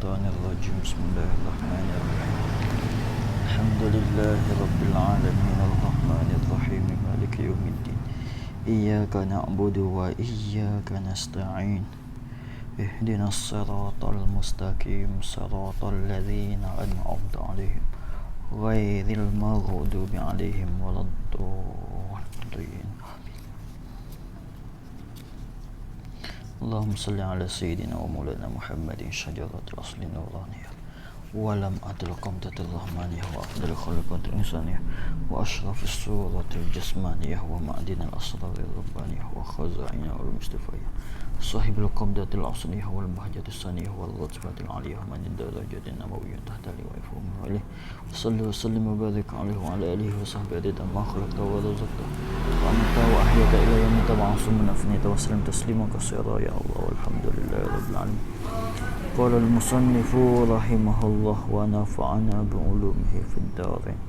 الشيطان الرجيم بسم الله الرحمن الرحيم الحمد لله رب العالمين الرحمن الرحيم مالك يوم الدين إياك نعبد وإياك نستعين اهدنا الصراط المستقيم صراط الذين أنعمت عليهم غير المغضوب عليهم ولا الضالين اللهم صل على سيدنا ومولانا محمد شجرة الأصل النورانية ولم أدل قمدة الرحمانية وأفضل خلقة الإنسانية وأشرف الصورة الجسمانية ومعدن الأسرار الربانية وخزائن المصطفية صاحب القمدة الأصلية والبهجة الثانية والرتبة العالية من الدرجة النبوية تحت لواء فهم عليه وصلى وسلم وبارك عليه وعلى آله وصحبه عدد ما خلقت ورزقت وأنت وأحياك إلى يوم تبعث من أفنيت وسلم تسليما كثيرا يا الله والحمد لله رب العالمين. قال المصنف رحمه الله ونفعنا بعلومه في الدارين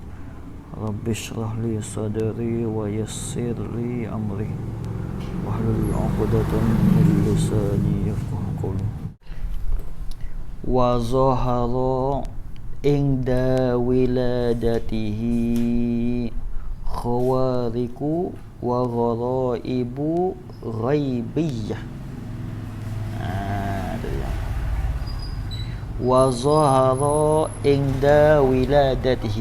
رب اشرح لي صدري ويسر لي أمري واحلل عقدة من لساني يفقهوا قولي. وظهر عند ولادته خوارق وغرائب غيبية. وظهر عند ولادته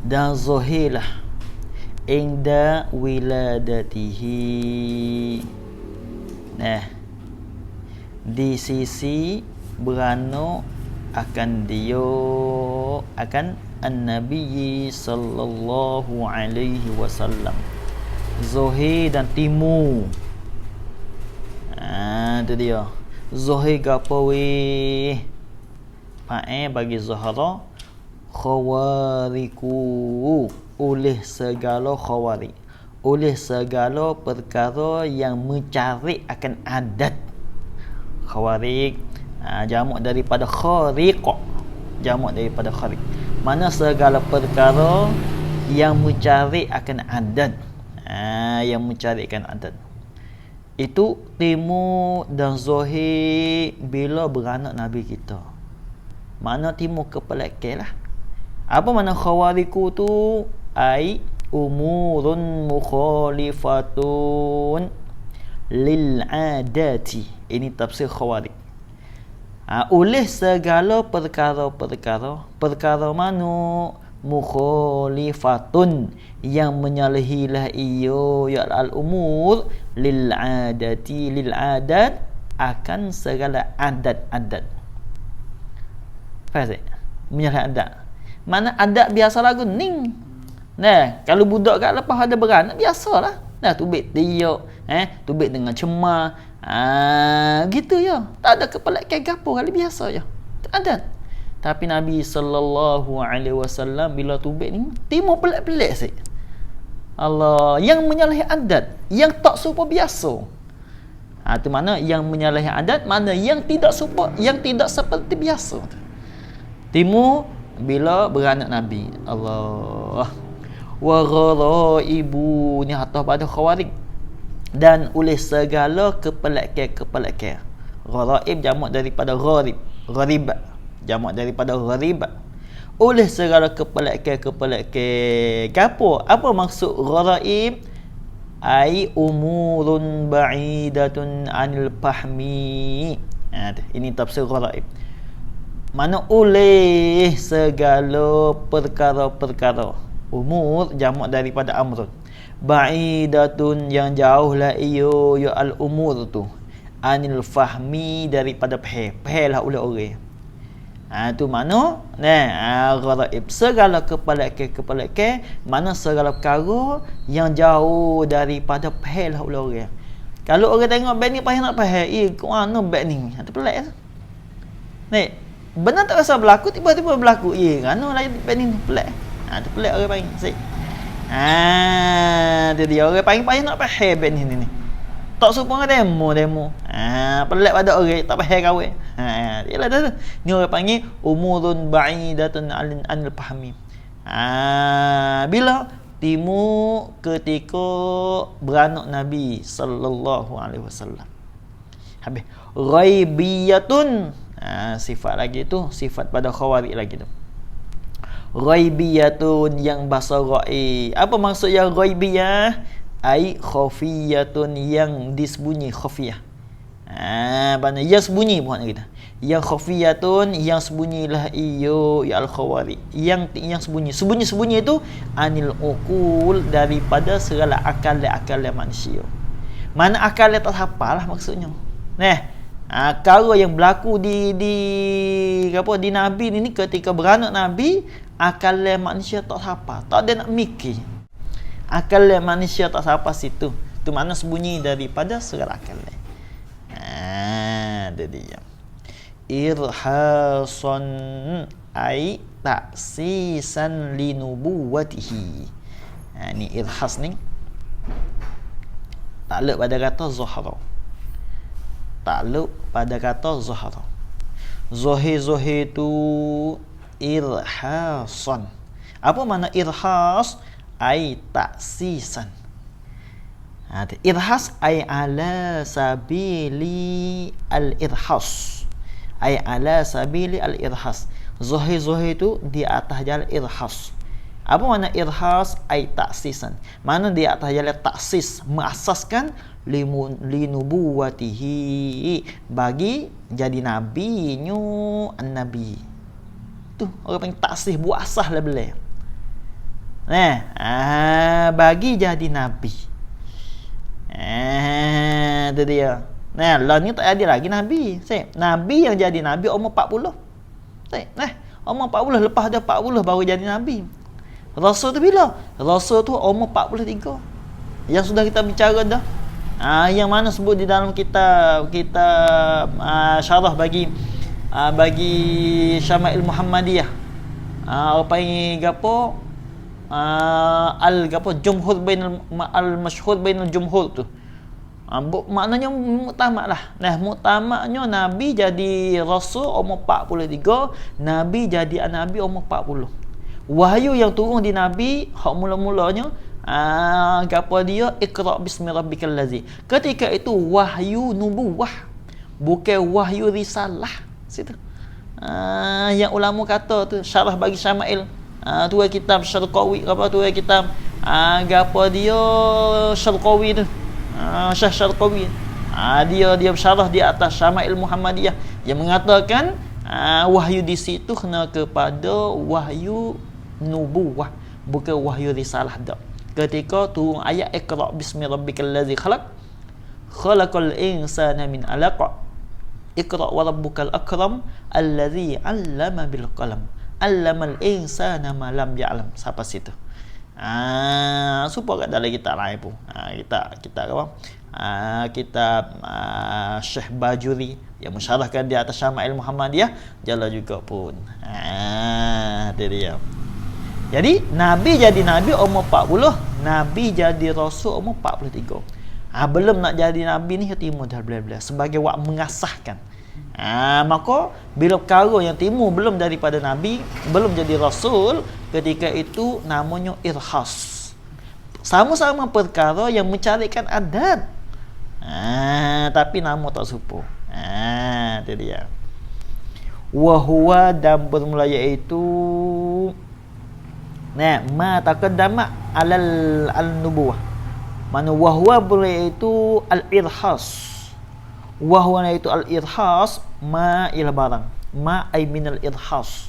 dan zahirlah inda wiladatihi, nah di sisi beranak akan dia akan an-nabi sallallahu alaihi wasallam. Zahir dan timu, itu dia. Zahir gapo weh? Fa'il bagi zahara, khawariku oleh segala khawari, oleh segala perkara yang mencari akan adat. Khawarik jamak daripada khariq, jamak daripada khariq, mana segala perkara yang mencari akan adat, yang mencari akan adat. Itu timu dan zahir bila beranak Nabi kita. Mana timu kepelakil lah. Apa makna khawariku tu? Ai umurun mukhalifatun lil adati. Ini tafsir khawarik. Oleh segala perkara mana mukhalifatun yang menyalahilah iyo ya al umur lil adati, lil adat akan segala adat-adat. Faham tak? Menyalahi adat. Mana adat biasa lagu ning. Nah, kalau budak kat lepas ada beranak biasalah. Nah, tubik tiup, tubik dengan cemar. Gitu ya. Tak ada kepala gapo kali biasa je. Adat. Tapi Nabi sallallahu alaihi wasallam bila tubik ni timur pelik-pelik sik. Allah, yang menyalahi adat, yang tak serupa biasa. Tu mana yang menyalahi adat, mana yang tidak serupa, yang tidak seperti biasa. Timur bila beranak Nabi. Allah. Wa gharaibu ni atas pada khawarik. Dan oleh segala kepelakian. Gharaib jamak daripada gharib. Gharib jamak daripada gharib. Oleh segala kepelakian. Apa maksud gharaib? Ai umurun ba'idatun anil fahmi. Ini tafsir gharaib. Mana oleh segala perkara-perkara. Umur jamak daripada amrun. Ba'idatun yang jauhlah iyo ya al umur tu. Anil fahmi daripada faham lah oleh orang. Tu mana? Gharaib. Segala kepelakian, mana segala perkara yang jauh daripada faham lah oleh orang. Kalau orang tengok beg ni payah nak faham, kau mana beg ni? Tu pelik tu. Ni benar tak rasa berlaku, tiba-tiba berlaku. Kerana lain beg ni pelik. Tu pelik orang panggil. Sik. Dia orang panggil payah nak faham beg ni. Tak serupa dengan demo. Pelik pada orang tak faham kawin. Yalah dah. Ni orang panggil umurun ba'idatun anil fahmi. Bila timu ketika beranak Nabi sallallahu alaihi wasallam. Habis. Ghaibiyatun. Sifat lagi tu, sifat pada khawarij lagi tu. Ghaibiyatun yang bahasa ghaib. Apa maksud yang ghaibiyah? Ai khafiyatun yang disembunyi, khafiyah. Mana yang sembunyi bukan kita. Yang khafiyatun yang sembunyilah iyo ya al-khawarij. Yang sembunyi itu anil uqul daripada segala akal manusia. Mana akal tak hafalah maksudnya. Kalau yang berlaku di Nabi ni ketika beranak Nabi, akal manusia tak hafal, tak ada nak mikir. Akal manusia tak hafal situ. Tu makna sembunyi daripada segala akal. Dia dia. Irhasan ai ta'sisan linubuwatihi. Ni irhas ni takluk pada kata zahara. Takluk pada kata zahara. Zahir tu irhasan. Apa makna irhas? Ai ta'sisan. Irhas ai ala sabili al-irhas. Ai ala sabili al-irhas. Zahir tu di atas jalan irhas. Apa makna irhas? Ai ta'sisan. Mana di atas jalan taksis, mengasaskan linubuwatihi, bagi jadi nabinya an-nabi. Tu orang panggil taksis, buat asas lah boleh. Bagi jadi nabi. Itu dia. Lah ni tak ada lagi nabi. Nabi yang jadi nabi umur 40. Umur 40, lepas dah 40 baru jadi nabi. Rasul tu bila? Rasul tu umur 43. Yang sudah kita bicara dah. Yang mana sebut di dalam kitab syarah bagi Syama'il Muhammadiyah. Apa yang gapo? Jumhur bainal al-masyhur bainal jumhur tu. Maknanya muktamad lah. Muktamadnya Nabi jadi Rasul umur 43, Nabi jadi Nabi umur 40. Wahyu yang turun di Nabi hak mula-mulanya dia Iqra bismi rabbikal ladzi. Ketika itu wahyu nubuwah, bukan wahyu risalah. Situ. Yang ulama kata tu syarah bagi Syama'il. Tu kitab Syarqawi tu kitab dia Syarqawi tu. Syekh Syarqawi. Dia bersyarah di atas Syama'il Muhammadiyah yang mengatakan wahyu di situ kena kepada wahyu nubuwah, bukan wahyu risalah dak. Ketika turun ayat Iqra bismi rabbikal ladzi khalaqal insana min 'alaq. Iqra wa rabbukal akram alladzi 'allama bil qalam. 'Allamal insana ma lam ya'lam. Sampai situ. Supaya kat dalam kitab lain pun. Kitab Syekh Bajuri yang mensyarahkan di atas Syama'il Muhammadiyah jala juga pun. Itu dia. Jadi Nabi jadi Nabi umur 40, Nabi jadi Rasul umur 43. Belum nak jadi Nabi ni timur dah belah-belah sebagai wak mengasahkan. Maka bila perkara yang timur belum daripada Nabi, belum jadi Rasul, ketika itu namanya irhas. Sama-sama perkara yang mencarikan adat. Tapi nama tak serupa. Itu dia. Wahuwa dan bermula iaitu ma taqaddama al-nubuwah. Mana wahwa iaitu al-irhas. Wahwa iaitu al-irhas ma ila barang. Ma ay minal irhas.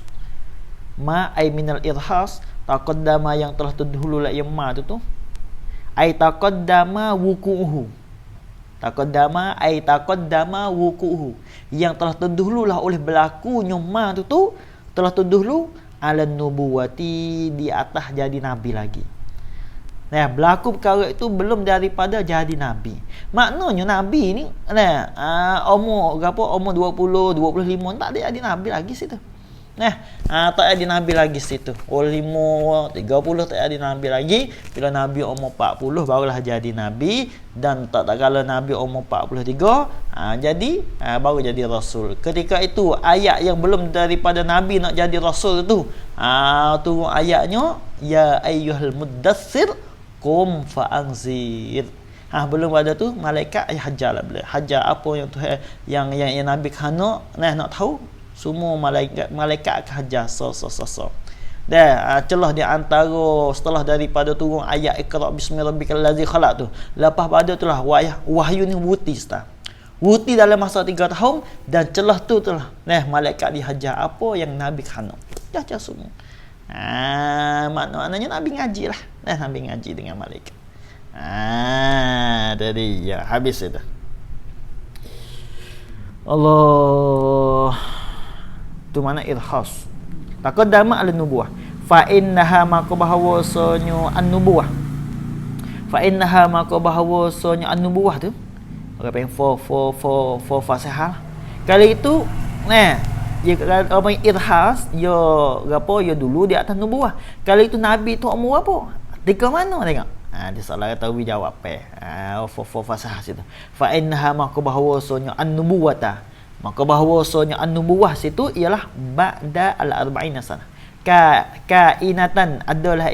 Ma ay minal irhas taqaddama yang telah terdahulu yang ma tu ay taqaddama wuku'uhu. Taqaddama ay taqaddama wuku'uhu, yang telah terdahululah oleh berlakunya ma tu telah terdahulu ala nubuwati, di atas jadi nabi lagi. Berlaku perkara itu belum daripada jadi nabi. Maknanya nabi ni umur 20, 25 tak ada jadi nabi lagi situ. Tak ada nabi lagi situ. 25, 30 tak ada nabi lagi. Bila nabi umur 40 barulah jadi nabi, dan tak kala nabi umur 43 jadi baru jadi rasul. Ketika itu ayat yang belum daripada nabi nak jadi rasul tu turun ayatnya ya ayyuhal muddatsir qum fa'anzir. Belum pada tu malaikat hajar lah boleh. Hajar apa yang Tuhan yang Nabi khana nak tahu, semua malaikat akan hajar so. Dah celah di antara setelah daripada turun ayat Iqra bismi rabbikal ladzi khalaq tu. Lepas pada itulah wahyu ni wuti dalam masa 3 tahun, dan celah tu telah malaikat dihajar apa yang Nabi khana. Dah semua. Maknanya Nabi ngaji lah. Nabi ngaji dengan malaikat. Tadi ya habis itu. Allah. Tu mana irhas. Taqaddama al-nubuwah. Fa innaha maka bahawasanya an-nubuwah. Fa innaha maka bahawasanya an-nubuwah tu. Orang panggil for fasihah. Kali itu dia orang irhas, ya dulu di atas nubuwah. Kali itu Nabi tu umur apa? Tika mana tengok? Dia salah tahu jawab for fasihah situ. Fa innaha maka bahawasanya an-nubuwata. Maka bahawasanya an-nubuwah situ ialah ba'da al-arba'ina sana. Kainatan adalah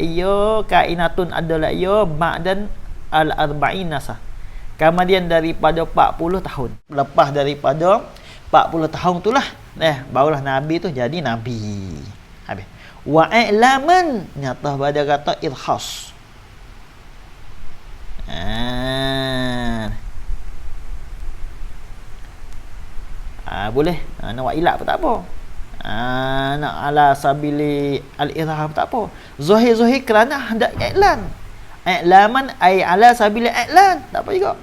kainatun adalah ba'dan al-arba'ina sana. Kemudian daripada 40 tahun. Lepas daripada 40 tahun itulah barulah Nabi tu jadi Nabi. Habis. Wa i'laman nyata pada kata irhas. Boleh. Nak wa ilat pun tak apa. Nak ala sabili al-irham tak apa. Zahir kerana hendak i'lan. I'laman ay ala sabili i'lan. Tak apa juga.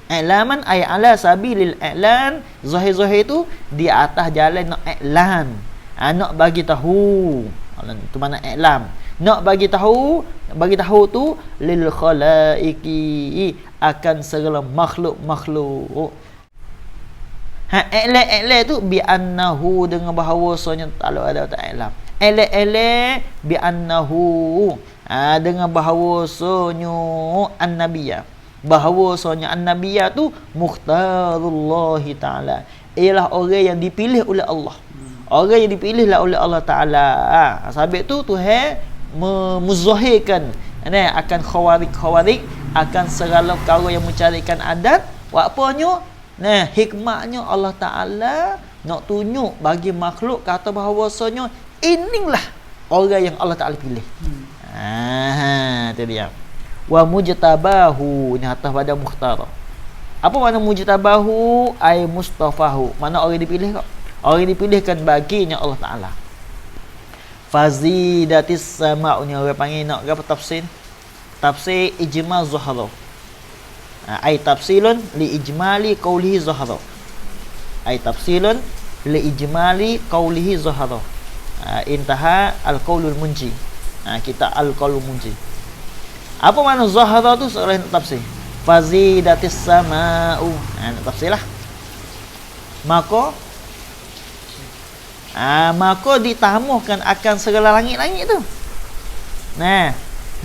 I'laman ay ala sabilil i'lan. Zahir tu di atas jalan nak i'lan. Nak bagi tahu. Itu mana i'lam. Nak bagi tahu tu lil khalaiqi akan segala makhluk. I'la tu bi annahu dengan bahawasanya kalau ada tak i'lam. I'la bi annahu dengan bahawasanya an-nabiyya. Bahawasanya an-nabiyya tu mukhtarullah taala, ialah orang yang dipilih oleh Allah. Orang yang dipilihlah oleh Allah taala. Sebab tu Tuhan muzahirkan akan khawarik akan segala perkara yang mencarikan adat. Apanya? Hikmahnya Allah taala nak tunjuk bagi makhluk kata bahawasanya inilah orang yang Allah taala pilih. Itu dia. Wa mujtabahu ni atas pada mukhtar. Apa makna mujtabahu? Ai mustafahu. Mana orang dipilih kok? Orang dipilihkan baginya Allah taala. Fazidatis sama'u ni orang panggil nak apa tafsir? Tafsir ijma' zuhra. Ai tafsilun li ijmali qawlihi zuhra. Ai tafsilun li ijmali qawlihi zuhra. Intaha al-qaulul munji. Kita al-qaulul munji. Apa makna zahara tu seorang tafsir? Fazidatis sama'u. Nak tafsirlah. Maka ditamuhkan akan segala langit-langit tu.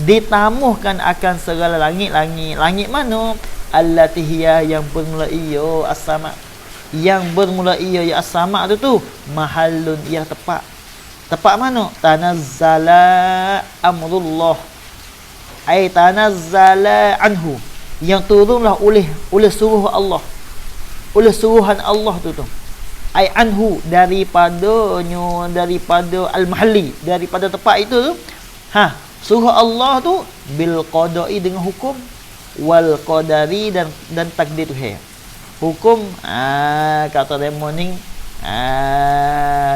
Ditamuhkan akan segala langit-langit. Langit mana? Allati hiya yang bermula ia as-sama'. Yang bermula ia as-sama' tu mahallun ia tepat. Tepat mana? Tanazzala amrullah. Ai tanazzala anhu, yang turunlah oleh suruh Allah, oleh suruhan Allah tu ai anhu daripada al-mahalli, daripada tempat itu tu suruh Allah tu bil qada'i dengan hukum, wal qadari dan takdir tu hukum. Kata demoning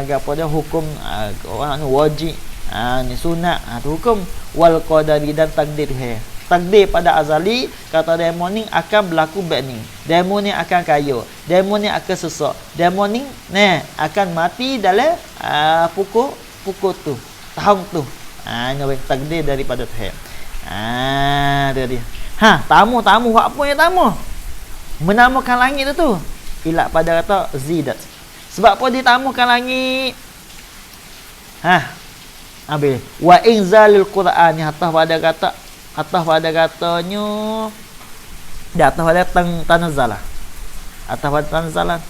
gapo dia hukum orang wajib, ni sunat, tu hukum. Wal qadari dan takdir takdir pada azali. Kata demon ni akan berlaku baik ni, demon ni akan kaya, demon ni akan sesak, demon ni akan mati dalam pukul tu, tahun tu. Ni takdir daripada Tuhan. Dia tamu apa yang tamu menamakan langit tu ilat pada kata zidat. Sebab apa ditamukan langit? Habis wa inzalul Quran ni atas pada katanya di atas pada tanazzalah, atas pada tanazzalah.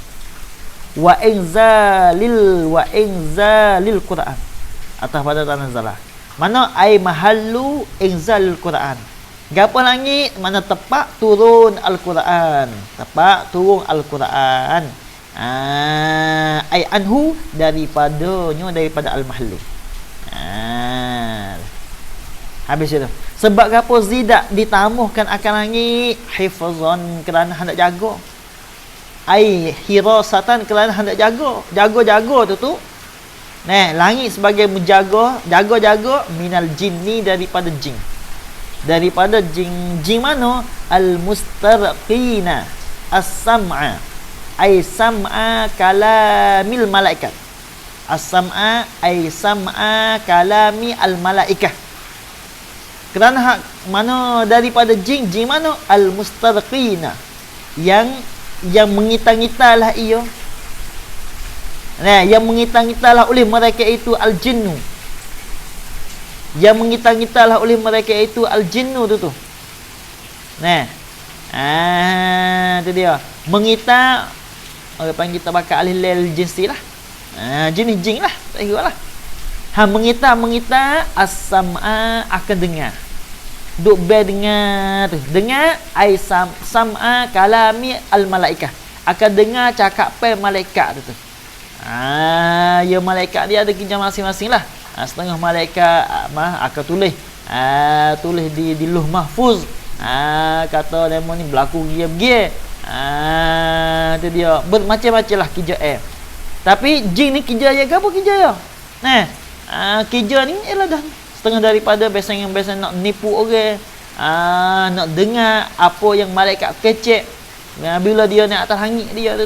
Wa inzalil Quran atas pada tanazzalah. Mana ai mahallu inzalul Quran? Gapo langit? Mana tepat turun Al-Quran. Tepat turun Al-Quran. Ai anhu daripada al-mahlu. Habis itu. Sebab gapo zidak ditamuhkan akan langit hifzan kerana hendak jaga. Ai hirasatan kerana hendak jaga. Jaga-jaga tu. Nah, langit sebagai menjaga, jaga-jaga minal jinni daripada jin. Daripada jin mana? Al-mustarqina as-sam'a. Ai sam'a kalamil malaikat. As-sam'a ai sam'a kalami al-malaikah. Kerana hak mana daripada jin mana? Al-mustarqina. Yang mengita-ngitalah ia. Nah, yang mengita-ngitalah oleh mereka itu al-jinnu. Yang mengita-ngitalah oleh mereka itu al-jinnu tu. Nah. Tu dia. Mengita orang panggil kita bakal ahli lel jinsi lah. Jenis jin lah. Tak kira lah. Mengita as-sam'a akan dengar. Duk dengar tu. Dengar ai sam'a kalami al-malaikah. Akan dengar cakapan malaikat tu. Ya malaikat dia ada kerja masing-masing lah. Setengah malaikat akan tulis di luh mahfuz. Kata demo ni berlaku gia-gia. Tu dia bermacam-macam lah kerja Tapi jin ni kerja ya apa kerja ya? Kerja ni ialah dah setengah daripada biasa nak nipu orang. Nak dengar apa yang malaikat kecek. Bila dia nak atas langit dia tu.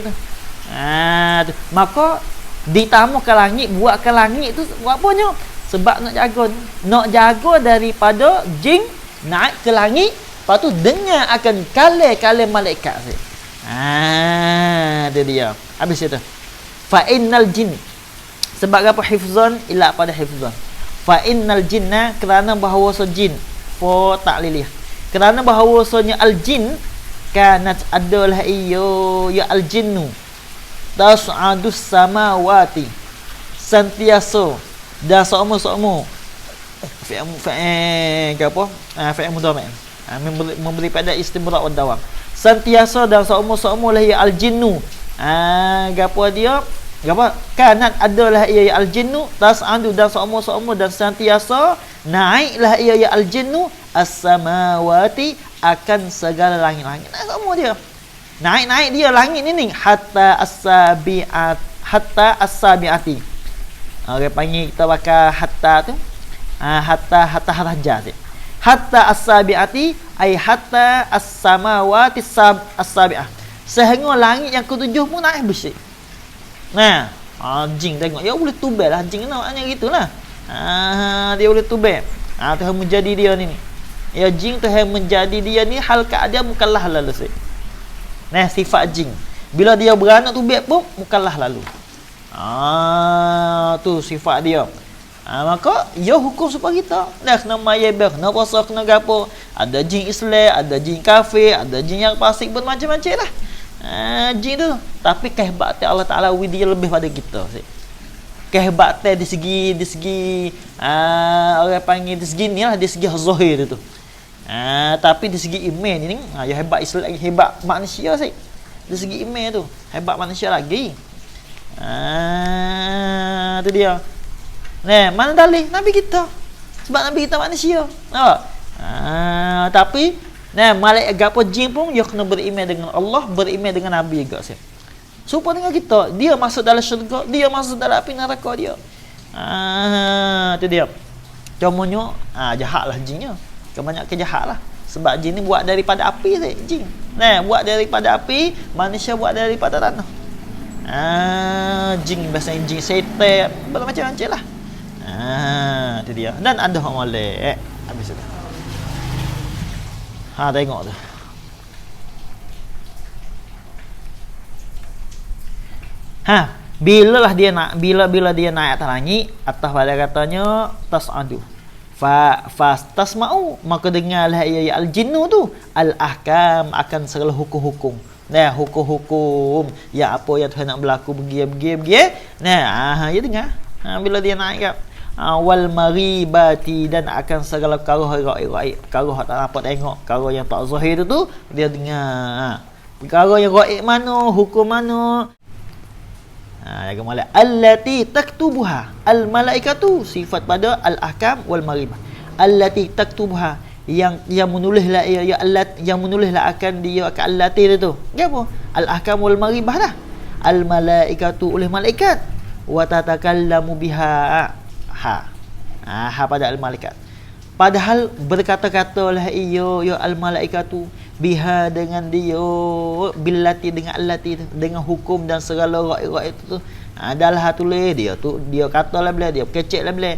Maka ditamukan langit, buatkan langit tu buat apanya? Sebab nak jaga daripada jin naik ke langit, lepas tu dengar akan kala-kala malaikat. Itu dia. Habis itu. Fa innal jin. Sebab apa hifzan ila pada hifzan. Fa innal jinna kerana bahawa jin fa ta'lilih. Kerana bahawasanya al-jin kanat adalah iyo ya al-jinnu tas'adus samawati sentiasa dah sokmo fi'il mudhari memberi pada istimrar wa dawam sentiasa dah sokmo lah ya al-jinnu gapo dia gapo kanat adalah ia ya al-jinnu tas'adu dah sokmo dan sentiasa naiklah ia ya al-jinnu as-samawati akan segala langit-langit. Semua dia. Naik dia langit ni hatta as-sabiati. Orang panggil kita bakal hatta tu. Hatta haraja tu. Hatta as-sabiati ai hatta as-samawati as-sabiah. Sehingga langit yang ketujuh pun naik bersih. Nah, jin tengok dia boleh tubel lah jin namanya gitulah. Dia boleh tubel. Tuhan menjadi dia ni. Ya jin tu yang menjadi dia ni hal keadaan mukallaf lalu. Nah, sifat jin. Bila dia beranak tu biak pun mukallaf lalu. Tu sifat dia. Maka ya hukum supaya kita. Dah kena mayabah, kena puasa, kena gapo. Ada jin Islam, ada jin kafir, ada jin yang fasik bermacam-macam lah. Jin tu. Tapi kehebatan Allah Taala dia lebih pada kita. Kehebatan di segi orang panggil di segi ni lah, di segi zahir tu. Tapi di segi iman ni ya hebat Islam, hebat manusia sih. Di segi iman tu hebat manusia lagi. Tu dia. Nah, mana dalih Nabi kita? Sebab Nabi kita manusia. Tapi malaikat gapo jin pun dia kena beriman dengan Allah, beriman dengan Nabi juga sih. Supaya dengan kita, dia masuk dalam syurga, dia masuk dalam api neraka dia. Tu dia. Contohnya jahatlah jinnya. Kebanyakan jahatlah. Sebab jin ni buat daripada api saja, jin. Buat daripada api, manusia buat daripada tanah. Jin bahasa jin setan, macam-macam lah. Tu dia. Dan ada orang molek. Habis tu. Tengok tu. Bila dia naik atas langit, atas pada katanya tas'adu. Tasma'u, maka dengarlah ia al-jinnu tu al-ahkam akan segala hukum-hukum. Hukum-hukum ya apa yang Tuhan nak berlaku begini. Dia dengar. Bila dia naik kat wal maribati, dan akan segala perkara gaib. Perkara hak tak dapat tengok, perkara yang tak zahir tu dia dengar. Perkara yang gaib mana, hukum mana. Yang kemudian allati taktubuha al malaikatu, sifat pada al ahkam wal maribah. Allati taktubuha, yang menulislah yang menulislah akan dia akan allati tu. Apa? Al ahkam wal maribah dah. Al malaikatu, oleh malaikat, wa tatakallamu biha ha pada al malaikat. Padahal berkata-katalah ia al malaikatu biha, dengan dia, billati, dengan allati tu, dengan hukum dan segala gaib itu tu. Adalah tulis dia tu, dia katalah bila dia keceklah bila.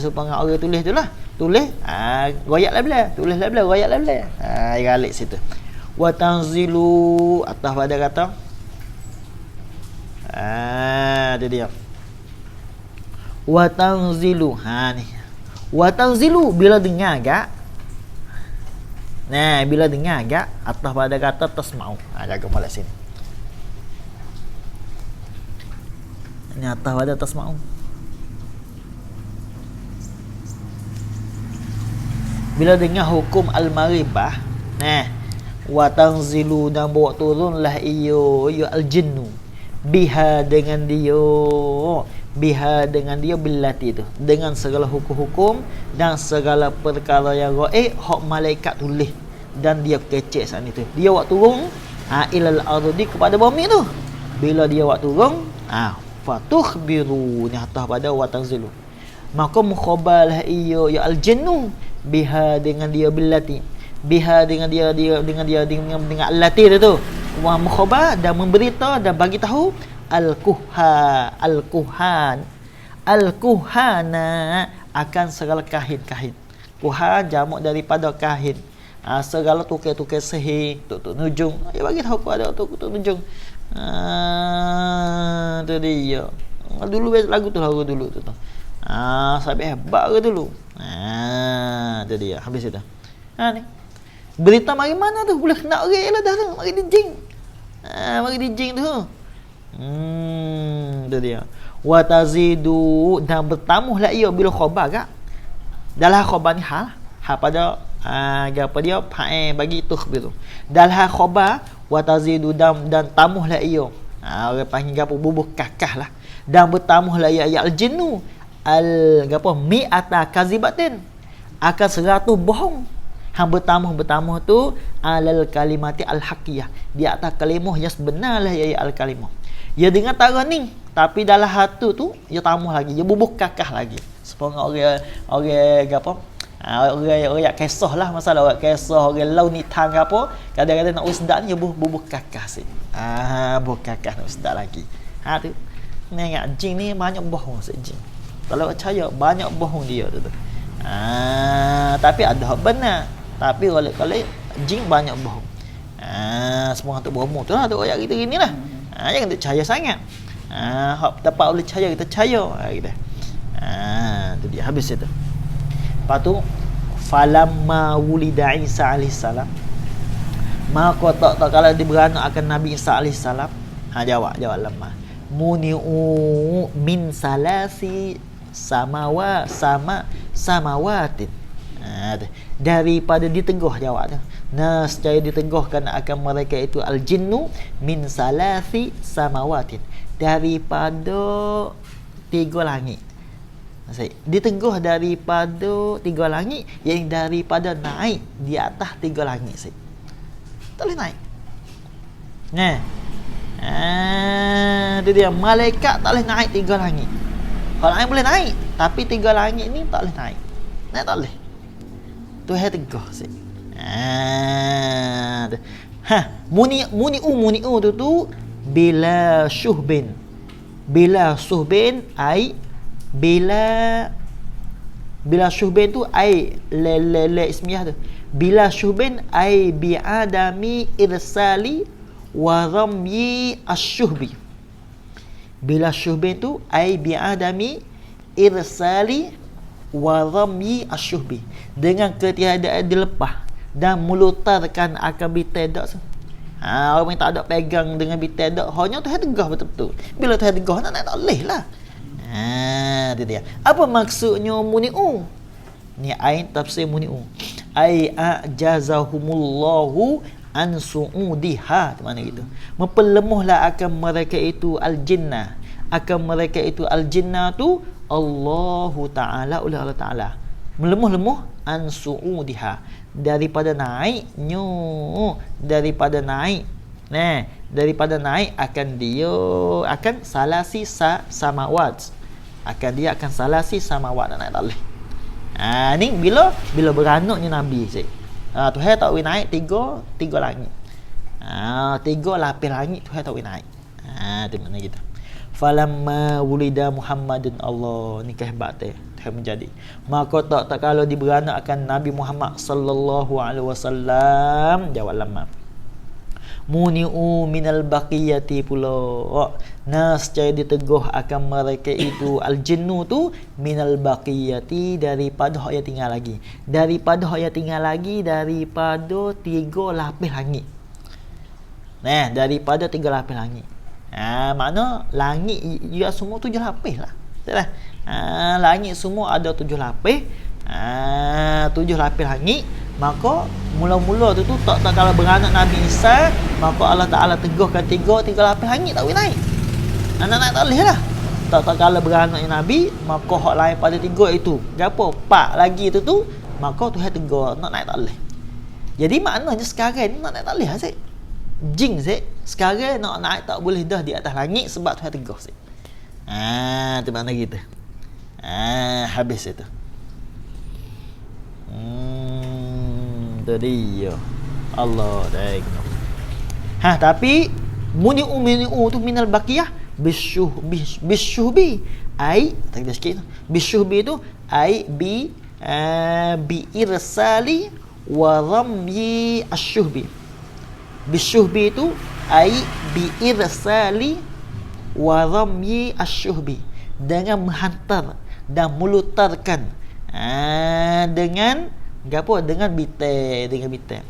Supaya orang tulis tu lah. Tulis goyaklah bila, tulislah bila, goyaklah bila. Galik situ. Wa tanzilu, atas pada kata dia dia. Wa tanzilu, ni. Wa tanzilu, bila dengar gak. Nah, bila dengar agak atas pada kata tasma'u. Jaga molek sini. Ini atas pada tasma'u. Bila dengar hukum al-maribah, nah, wa tanzilu, dan bawa turunlah iyo al-jinnu biha, dengan dia, biha, dengan dia billati tu, dengan segala hukum-hukum dan segala perkara yang gaib hak malaikat tulis dan dia kecek saat itu. Dia waktu turun ilal ardi, kepada bumi tu. Bila dia waktu turun fatukhbiru, ni atas pada wa tanzilu, maka mukhabalah iyo ya al-jinnu biha, dengan dia billati, biha, dengan dia dengan allati tu, wa mukhabar, dan memberita dan bagi tahu al-kuhana akan segala kahin. Kuhan jamak daripada kahin. Segala tukar-tukar sihir, tuk nujung. Dia bagi tahu kepada tuk nujung. Tu dia. Dulu lagu dulu tu. Sampai hebat ke dulu. Tu dia. Habis itu. Ni. Berita mari mana tu? Boleh kena orang lah dah tu. Mari dijing. Mari dijing tu. Itu dia. Wa tazidu, dan bertamuhlah ia bila khabar gak. Dalam khabar ni hal pada apa dia bagi tukhbir. Dalam khabar wa tazidu, dan tamuhlah ia. Orang panggil apa, bubuh kakah lah. Dan bertamuhlah ia al-jinnu mi'ata kazibatin, akan 100 bohong. Hang bertamuh tu alal kalimati al-haqiyah, di atas kalimah yang sebenarlah ia al-kalimah. Dia dengar tara ni, tapi dalam hati tu dia tamuh lagi, dia bubuh kakah lagi. Supaya orang apa? Orang kisah lah, masalah orang kisah, orang lau ni tang apa, kadang-kadang nak usdak ni dia bubuh kakah sikit. Bubuh kakah nak usdak lagi. Tu. Ingat jin ni banyak bohong jin. Kalau percaya banyak bohong dia tu. Tapi ada hak benar. Tapi kalau jin banyak bohong. Semua tu bohong tu lah tu ayat kita gini lah. Jangan tak percaya sangat. Hak dapat boleh percaya, kita percaya. Kita. Tu dia, habis itu. Lepas tu falamma wulida Isa alaihi salam, maka tak kala diberanak akan Nabi Isa alaihi salam. Jawab lamma. Muni'u min salasi samawatin. Daripada diteguh, jawab tu. Nescaya diteguhkan akan mereka itu al-jinnu min salasi samawatin, daripada 3 langit. Diteguh daripada 3 langit, yang daripada naik di atas 3 langit. Tak boleh naik. Itu dia, malaikat tak boleh naik 3 langit. Kalau lain boleh naik, tapi 3 langit ni tak boleh naik. Naik tak boleh. Tuhan teguh sikit. Muni'u tu bila syuhbin ai bila syuhbin tu ai la ismiyah tu. Bila syuhbin ai bi adami irsali wa ramyi asyuhbi. Bila syuhbin tu ai bi adami irsali wa ramyi asyuhbi, dengan ketiadaan dilepah dan melutarkan akan bitedak. Orang yang tak ada pegang dengan bitedak, hanya Tuhan tegah betul-betul. Bila Tuhan tegah, nak tak boleh lah. Itu dia. Apa maksudnya muni'u? Ni ain tafsir muni'u. Ai a'jazahumullahu an su'udiha. Mana gitu. Memperlemuhlah akan mereka itu al-jinnah. Akan mereka itu al-jinnah tu Allahu Ta'ala oleh Allah Ta'ala. Melemuh-lemuh an su'udiha. Daripada naiknya. Daripada naik. Daripada naik akan dia akan salasi samawat. Dia akan salasi samawat dan naik talih. Ni bila beranaknya Nabi cik. Tuhan tak boleh naik tiga langit. Tiga lapis langit Tuhan tak boleh naik. Itu mana kita. Falamma wulida Muhammadun Allah, ni kehebat Tuhan menjadi. Maka tak kalau diberanak akan Nabi Muhammad sallallahu alaihi wasallam, jawab lama. Muni'u minal baqiyati pula. Nascaya diteguh akan mereka itu al-jinnu tu minal baqiyati, daripada hak yang tinggal lagi. Daripada hak yang tinggal lagi, daripada 3 lapis langit. Daripada 3 lapis langit. Makna langit dia semua 7 lapis lah. Betul. Langit semua ada 7 lapis. 7 lapis langit. Maka mula-mula tu tak kalau beranak Nabi Isa, maka Allah Ta'ala teguhkan 3 lapis langit tak boleh naik. Anak-anak tak boleh lah. Tak kalau beranaknya Nabi, maka hak lain pada 3 itu. Gapo? 4 lagi tu maka Tuhan tegur nak naik tak boleh. Jadi maknanya sekarang ni nak naik tak boleh lah Cik. Jin Cik. Sekarang nak naik tak boleh dah di atas langit sebab Tuhan tegur Cik. Tu makna kita. Habis itu. Itu dia. Allah tengok. Tapi muni'u tu minal baqiyah bisyuhbi. Ai tak ada sikit. Bisyuhbi tu ai bi irsali wa ramyi asyuhbi. Bisyuhbi tu ai bi irsali wa ramyi asyuhbi, dengan menghantar dan melutarkan dengan bintang.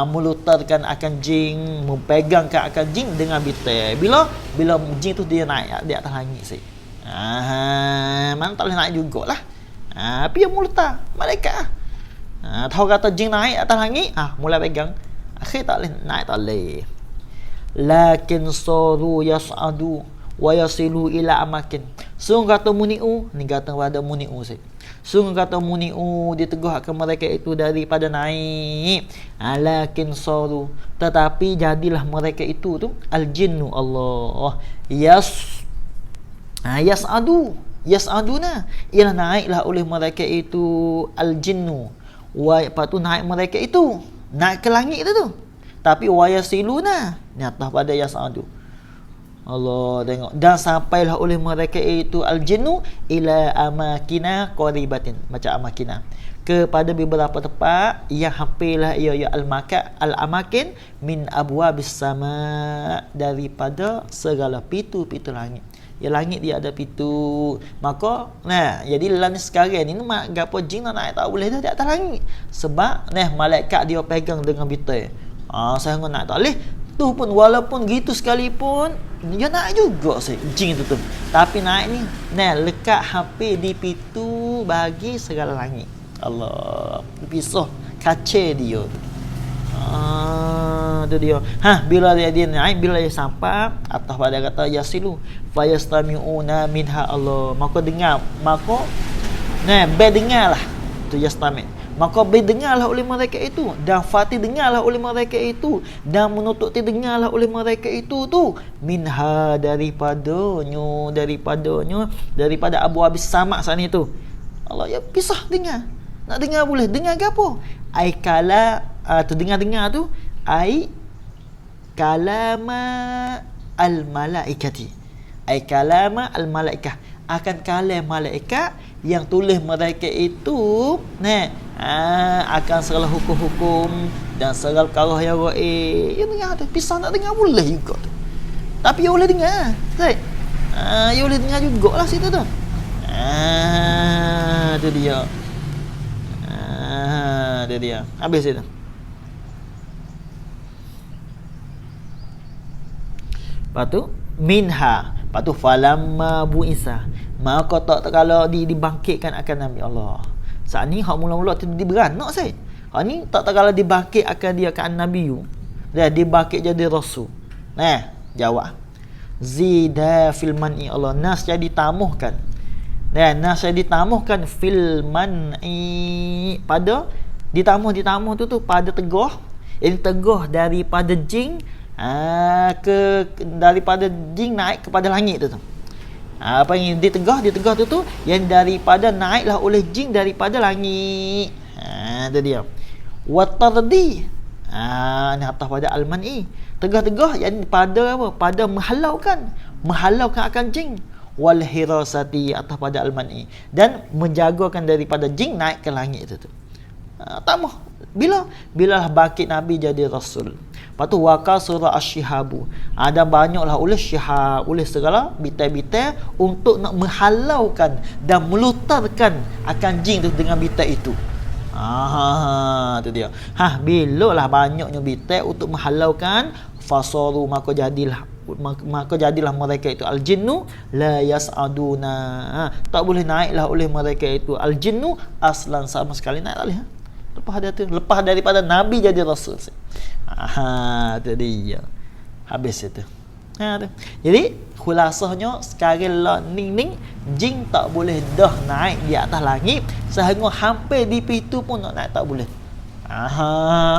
Melutarkan akan jin, mempegangkan akan jin dengan bintang. Bila jin tu dia naik di atas langit sih. Mana tak boleh naik jugalah. Tapi yang melutar malaikat. Tahu kata jin naik atas langit, mula pegang. Akhir tak boleh naik, tak boleh. Lakin saru yas'adu wa yasilu ila amakin. Sungguh kata muni'u, ni kata pada muni'u sih. Sungguh kata muni'u, diteguh akan mereka itu daripada naik. Lakin saru, tetapi jadilah mereka itu tu al-jinnu Allah. Yas'aduna, ialah naiklah oleh mereka itu al-jinnu. Lepas tu naik mereka itu, naik ke langit tu. Tapi wayasiluna, ni atas pada yas'adu. Allah tengok. Dan sampailah oleh mereka itu al-jinnu ila amakina qaribatin, macam amakina, kepada beberapa tempat yang hampirlah ia al-amakin min abwabis sama, daripada segala pintu-pintu langit. Ya langit dia ada pintu. Maka jadi lan sekarang ni mak gapo jin nak naik tak boleh dah di atas langit. Sebab malaikat dia pegang dengan bintang. Saya nak tak boleh. Tu pun walaupun gitu sekalipun dia naik juga jin tu. Tapi naik ni lekat HP di pintu bagi segala langit. Allah, pisah kaca dia tu. Tu dia. Bila dia naik, bila dia sampai atas pada kata yasilu fayastami'una minha Allah. Maka dengar, dengarlah tu yastami'. Maka dengarlah oleh mereka itu, dan fatih dengarlah oleh mereka itu, dan menutup dengarlah oleh mereka itu tu minha, daripada abu habis sama saat itu. Allah ya pisah dengar. Nak dengar boleh. Dengar ke apa? Ai kala tu dengar tu ai kalama al malaikati. Ai kalama al malaikah, akan kalam malaikat yang tulis mereka itu akan segala hukum-hukum dan segala perkara yang gaib. Ya dengar tu, pisah nak dengar boleh juga tu. Tapi ya boleh dengar. Ya boleh dengar jugalah situ tu. Tu dia. Dia dia. Habis itu. Lepas tu minha. Lepas tu falamma bu'isa, maka tak kalau dibangkitkan akan Nabi Allah. Saat ni hak mula-mula tu diberanak saya. Hak ni tak kalau dibangkit akan dia akan Nabi you. Dia dibangkit jadi rasul. Nah, jawab. Zida fil man'i Allah, nas jadi tamuhkan. Dan nas jadi tamuhkan fil man'i, pada ditamuh tu pada tegah. Ini tegah daripada jin daripada jin naik kepada langit tu. Apa yang ditegah tu yang daripada naiklah oleh jin daripada langit. Itu dia. Wa tardi. Ni atas pada al-man'i. Tegah-tegah yang pada apa? Pada menghalaukan akan jin. Wal hirasati, atas pada al-man'i, dan menjagakan daripada jin naik ke langit itu. Tamuh. Bilalah bangkit Nabi jadi rasul. Lepas tu waka surah asy-syihabu. Ada banyaklah oleh syihab, oleh segala bitai-bitai untuk nak menghalaukan dan melutarkan akan jin tu dengan bitai itu. Tu dia. Bilalah banyaknya bitai untuk menghalaukan, fasaru, maka jadilah mereka itu al-jinnu la yas'aduna. Tak boleh naiklah oleh mereka itu al-jinnu aslan, sama sekali naik tak boleh. Lepas daripada Nabi jadi rasul. Itu dia. Habis itu. Tu. Jadi khulasahnya sekarang lah ning jin tak boleh dah naik di atas langit sehingga hampir di pintu pun nak naik tak boleh.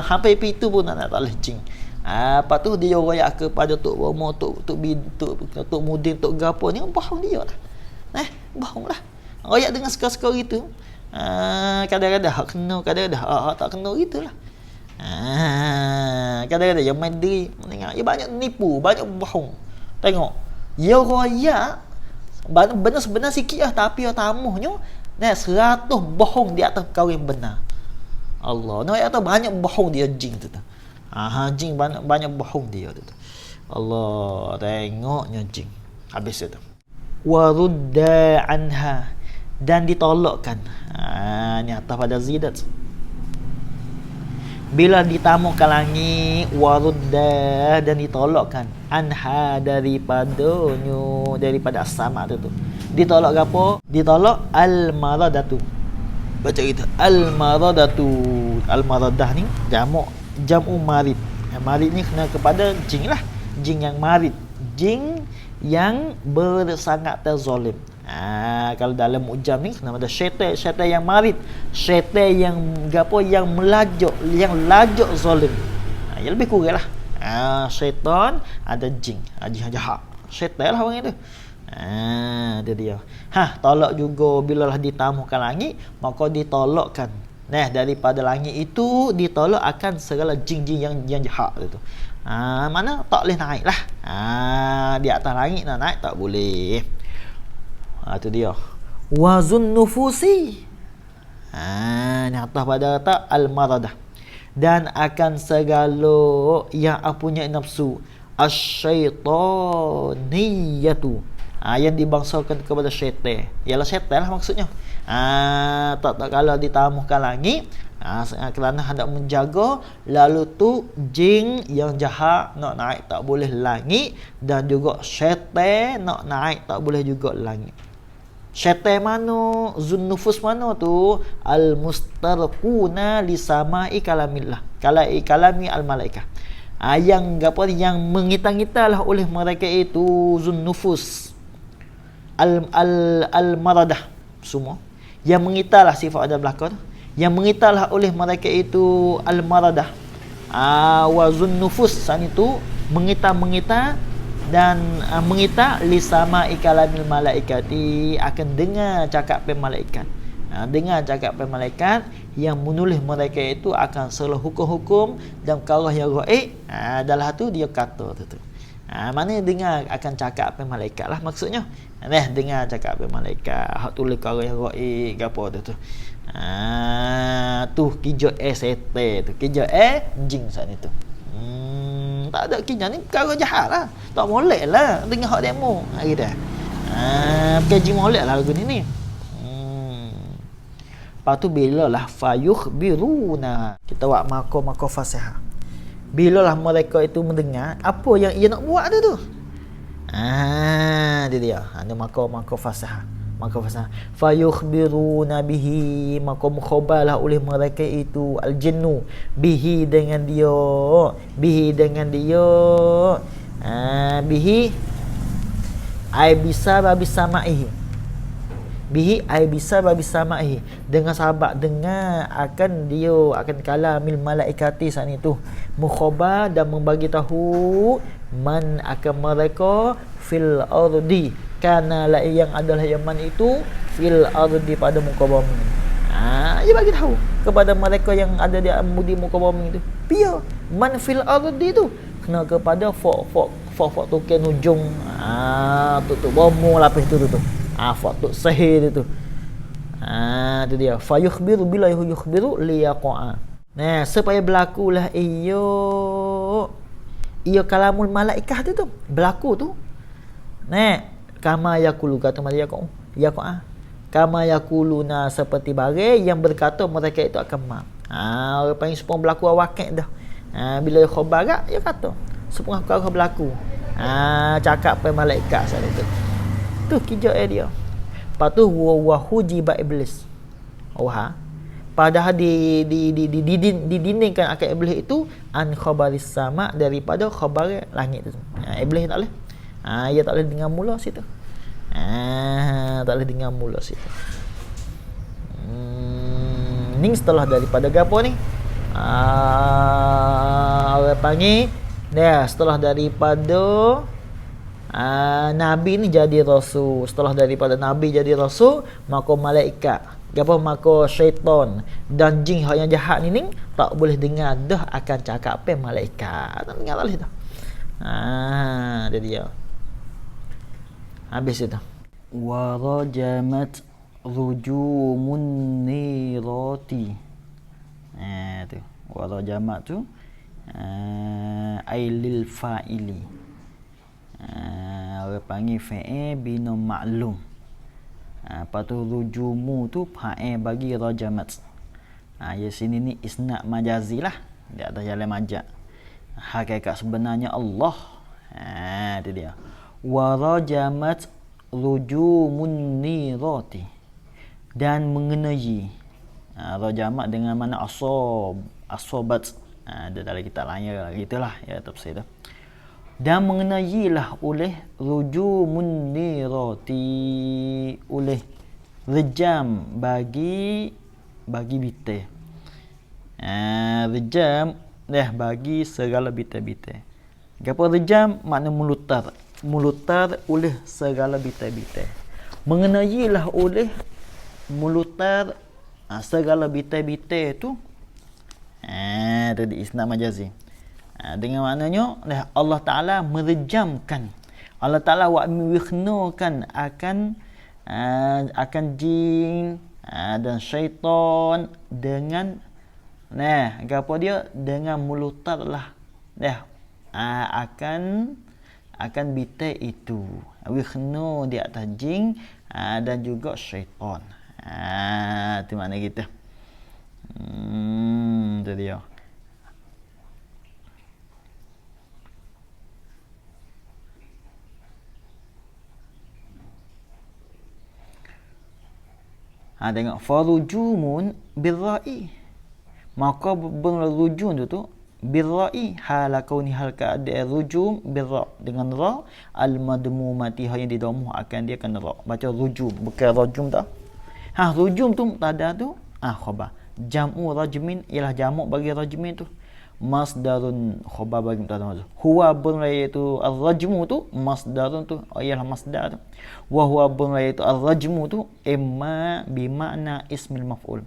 Hampir pintu pun nak naik tak boleh jin. Lepas tu dia royak kepada Tok Romo, Tok Mudin, Tok Gapo ni bohong dia lah. Bohong lah. Royak dengan suka-suka gitu. Kadang-kadang hak kena, kadang-kadang hak tak kena gitulah. Kadang-kadang yang main diri menengah, dia banyak nipu, banyak bohong. Tengok, dia royak benar-benar sikit lah, tapi tamuhnya 100 bohong di atas perkara yang benar. Allah, nak kata banyak bohong dia jin tu. Jin banyak bohong dia tu. Allah, tengoknya jin. Habis itu. Warudda anha, dan ditolakkan. Ni atas pada zidat. Bila ditamukan langit, warudda, dan ditolakkan anha daripada as-sama tu. Ditolak apa? Ditolak al-maradatu. Baca kita al-maradatu. Al-maradah ni jam'u marid. Marid ni kena kepada jin lah. Jin yang marid, jin yang bersangat terzalim. Kalau dalam ujam ni nama ada syaitan yang marid, syaitan yang gapo, yang lajak zalim. Yang lebih kurang lah. Syaitan ada jin, jin jahat. Syaitan lah orang itu. Itu dia. Tolak juga bila lah ditamukan langit, maka ditolakkan. Daripada langit itu ditolak akan segala jin-jin yang jahat itu. Mana tak boleh naik lah. Di atas langit nak naik tak boleh. Itu dia. Wazun nufusi. Ni atas pada kata al-maradah. Dan akan segala yang punya nafsu asyaitaniyatu. Yang dibangsakan kepada syaitan. Ialah syaitan lah maksudnya. Tak kalau ditamukan langit, kerana hendak menjaga, lalu tu jin yang jahat nak naik tak boleh langit, dan juga syaitan nak naik tak boleh juga langit. Syaitan mana? Zunnufus mana tu? Al-mustarquna li sama'i kalamillah. Kalami al-malaikah. Yang mengita-ngitalah oleh mereka itu zunnufus. Al-maradah semua. Yang mengitalah sifat ada belakang. Yang mengitalah oleh mereka itu al-maradah. Wa zunnufus san itu mengita dan mengita lisama ikalamil malaikati, akan dengar cakap malaikat. Dengar cakap malaikat yang menulis mereka itu akan segala hukum-hukum dan perkara yang gaib. Dalam tu dia kata tu. Mana dengar akan cakap malaikat lah maksudnya. Dengar cakap malaikat, hak tulis perkara yang gaib gapo tu. Tu kijak setan tu, kijak jin saat itu. Tak ada kijak ni perkara jahat lah. Tak molek lah dengar hak demo hari dah. Bukan jin molek lah lagu ni. Lepas tu bila lah fayukhbiruna, kita buat mako fasihah. Bila lah mereka itu mendengar apa yang ia nak buat tu. Dia dia. Ini maka fasah. Maka fasah. Fayukhbiruna bihi, maka mukhabarlah oleh mereka itu al-jinnu bihi dengan dia. Bihi dengan dia. Bihi ai bisa babis samaihi. Bihi ai bisa babis samaihi, dengan sabab dengar akan dia akan kalamil malaikati saat itu mukhabar dan membagi tahu man akan mereka fil ardi, kana la yang adalah yaman itu fil ardi pada muka bumi. Dia bagi tahu kepada mereka yang ada di muka bumi itu. Biar man fil ardi itu kena kepada fok token hujung. Tu bomo lapis tu. Fok sahih itu. Itu dia. Fa yukhbiru bila yukhbiru liyaqa. Nah, supaya berlakulah iyo kalamul malaikah tu berlaku tu. Nah, kama yaqulu kata yaqa. Kama yaquluna seperti bagai yang berkata mereka itu akan ma. Orang panggil supaya berlaku awakid dah. Bila khabar gak dia kata supaya perkara berlaku. Cakap pada malaikat saat itu. Tu kijak dia. Lepas tu wa hujiba iblis. Padahal didindingkan akan iblis itu an khabaris sama daripada khabar langit itu. Iblis tak boleh. Ia tak boleh dengar mula situ. Tak boleh dengar mula situ. Ni setelah daripada gapo ni? Orang panggil setelah daripada Nabi ni jadi rasul. Setelah daripada Nabi jadi rasul, maka malaikat, maka syaitan dan jin yang jahat ni tak boleh dengar dah akan cakap apa malaikat. Tak dengar tak boleh dah. Dia dia. Habis itu. Wa rajamat rujumun nirati. Tu. Wa rajamat tu ailil fa'ili. Orang panggil fa'il bina ma'lum. Lepas tu rujumu tu fa'il bagi rajamat. Ya sini ni isnad majazi lah. Dia ada jalan majaz. Hakikat sebenarnya Allah. Itu dia. Wa rajamat rujumun nirati. Dan mengenai. Rajamat dengan mana asobat. Ada dalam kitab lain gitulah ya tafsir tu. Dan mengenailah oleh rujumun nirati, oleh rejam bagi bitai. Rejam bagi segala bitai-bitai. Apa rejam? Makna mulutar oleh segala bitai-bitai. Mengenailah oleh mulutar segala bitai-bitai tu. Tadi isnad majazi. Dengan maknanya Allah Ta'ala merejamkan, Allah Ta'ala wikhnakan akan jin dan syaitan dengan apa dia, dengan mulutar lah akan bitai itu, wikhna di atas jin dan juga syaitan. Itu makna kita. Itu dia. Tengok farujumun birra'i, maka berrujum tu birra'i hala kauni hal keadaan rujum birra dengan ra al madmumati yang didomuh akan dia kena ra, baca rujum bukan rajum tak. Rujum tu mubtada tu khabar, jam'u rajmin ialah jamak bagi rajmin tu, masdarun khabar bagi mubtada. Huwa iaitu ar-rajmu tu masdarun tu ialah masdar tu. Wa huwa iaitu ar-rajmu tu imma bi makna ismil maf'ul.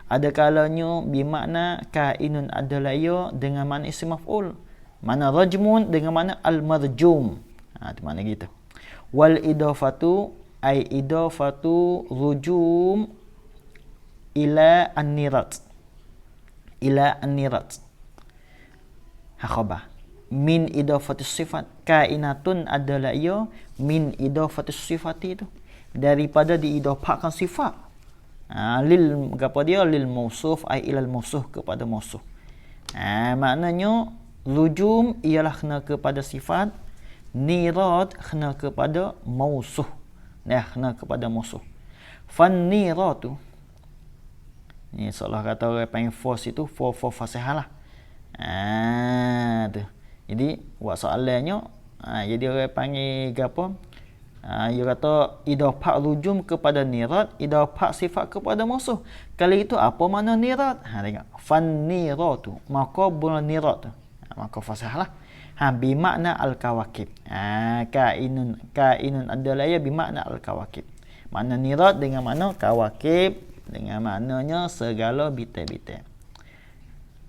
Ada kalanya bi makna kainun adalah ia dengan makna ism maf'ul. Mana rajmun dengan makna al-marjum. Itu makna gitu. Wal idafatu ai idafatu rujum ila an-nirat. Ila an-nirat. Khabar min idafatis sifat, kainatun adalah ia min idafatis sifati itu daripada diidafahkan sifat lil apa dia lil mausuf ai ilal mausuf kepada mausuf. Maknanya rujum ialah kena kepada sifat Nirat kena kepada mausuh. Kena kepada mausuh. Fan niratu. Ni seolah kata orang panggil force itu for fasihah lah. Tu. Jadi buat soalannya, jadi orang panggil apa? Dia kata idafah rujum kepada nirat, idafah sifat kepada musuh. Kali itu apa makna nirat? Tengok. Fan niratu. Maka bulan nirat tu. Maka fasihah lah. Bimakna al-kawakib. Kainun adalah ya bimakna al-kawakib. Makna nirat dengan makna kawakib, dengan maknanya segala bintang-bintang.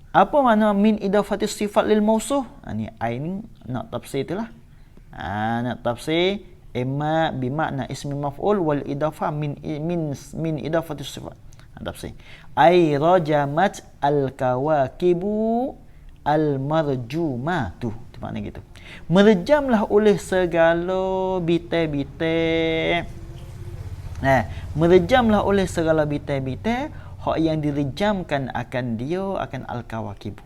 Apa makna min idafati sifat lil mausuh? Ni ain nak tafsir itulah. Nak tafsir imma bimakna ismi maf'ul wal idafah min idafati sifat. Tafsir. Ai rajamat al-kawakibu al-marjumatu. Itu makna gitu. Merejamlah oleh segala bintang-bintang. Merejamlah oleh segala bintang-bintang hak yang direjamkan akan dia akan al-kawakibu.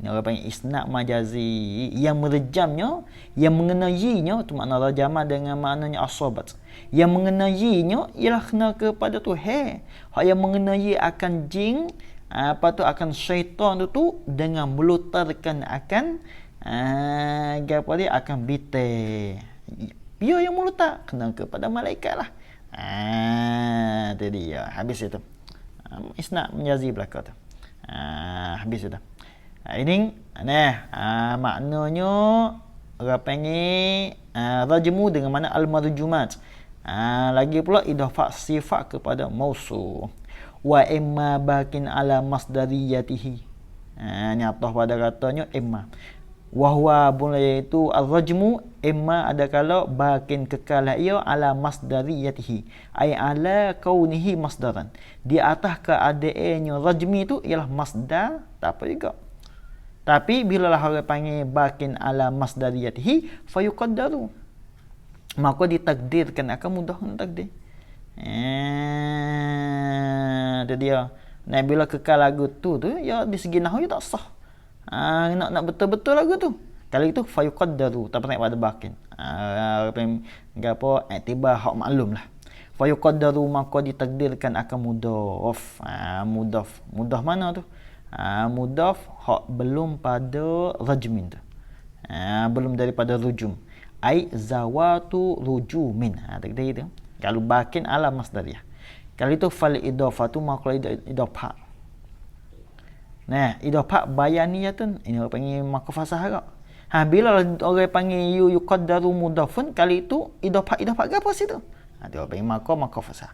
Ini orang panggil isnad majazi, yang merejamnya, yang mengenainya, tu makna rajamah dengan maknanya asabat. Yang mengenainya ialah kena kepada Tuhan. Hak yang mengenai akan jin, akan syaitan tu dengan melutarkan akan akan bintang. Dia yang melutar kena kepada malaikat lah. Itu dia. Habis itu. Isnad majazi belaka tu. Habis itu. Ini maknanya orang panggil rajmu dengan mana al-marjumat. Lagi pula idafah sifat kepada mausuh. Wa imma bakin ala masdariyatihi. Ni atas pada katanya imma. Wa huwa iaitu al-rajmu imma ada kalau bakin kekal ia ala masdariyatihi. Ai ala kaunihi masdaran. Di atas keadaannya rajmi itu ialah masdar, tak apa juga. Tapi bila lah orang panggil bakin ala masdariyatihi fayuqaddaru, maka ditakdirkan akan mudah nak takdir. Itu dia. Nah, bila kekal lagu tu ya di segi nahwu tak sah. Nak betul-betul lagu tu. Kali itu fayuqaddaru, tak pernah pada bakin. Apa iktibar hak maklum lah. Fayuqaddaru, maka ditakdirkan akan mudaf. Mudaf mana tu? Mudaf hak belum pada rajmin tu. Belum daripada rujum. Ai zawatu rujumin. Takdir itu. Kalau bakin ala masdariyah. Kalau itu fal idafatu, maka idafah. Idafah bayaniyatun. Ini orang panggil maka fasahah. Bila orang panggil yuqaddaru mudafun, kali itu idafah ke apa situ? Dia orang panggil maka fasahah.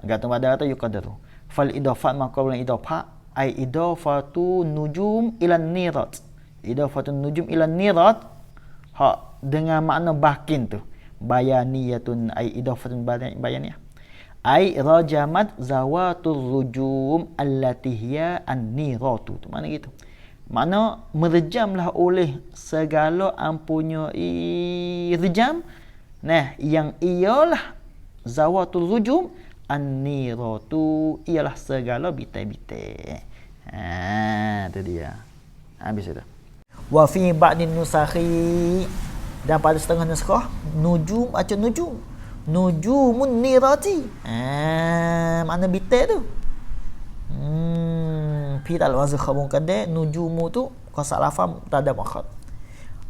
Gantung pada kata yuqaddaru. Fal idafat, maka bulan idafah ai idafatu nujum ilan nirat. Idafatu nujum ilan nirat hak dengan makna bakin tu. Bayaniyatun ai idafatun bayaniyah. Ai rajamat zawatur rujum allati hiya an-niratu. Tu makna gitu. Makna merejamlah oleh segala ampunya rejam. Yang ialah zawatul rujum an-niratu ialah segala bintang-bintang. Itu dia. Habis itu. Wa fi ba'din nusakhi, dan pada setengah naskah nujum macam nujumun nirati. Makna bintang tu. Fi al-wazn khabun kadai nujumu tu qasal lafam tak ada makhad.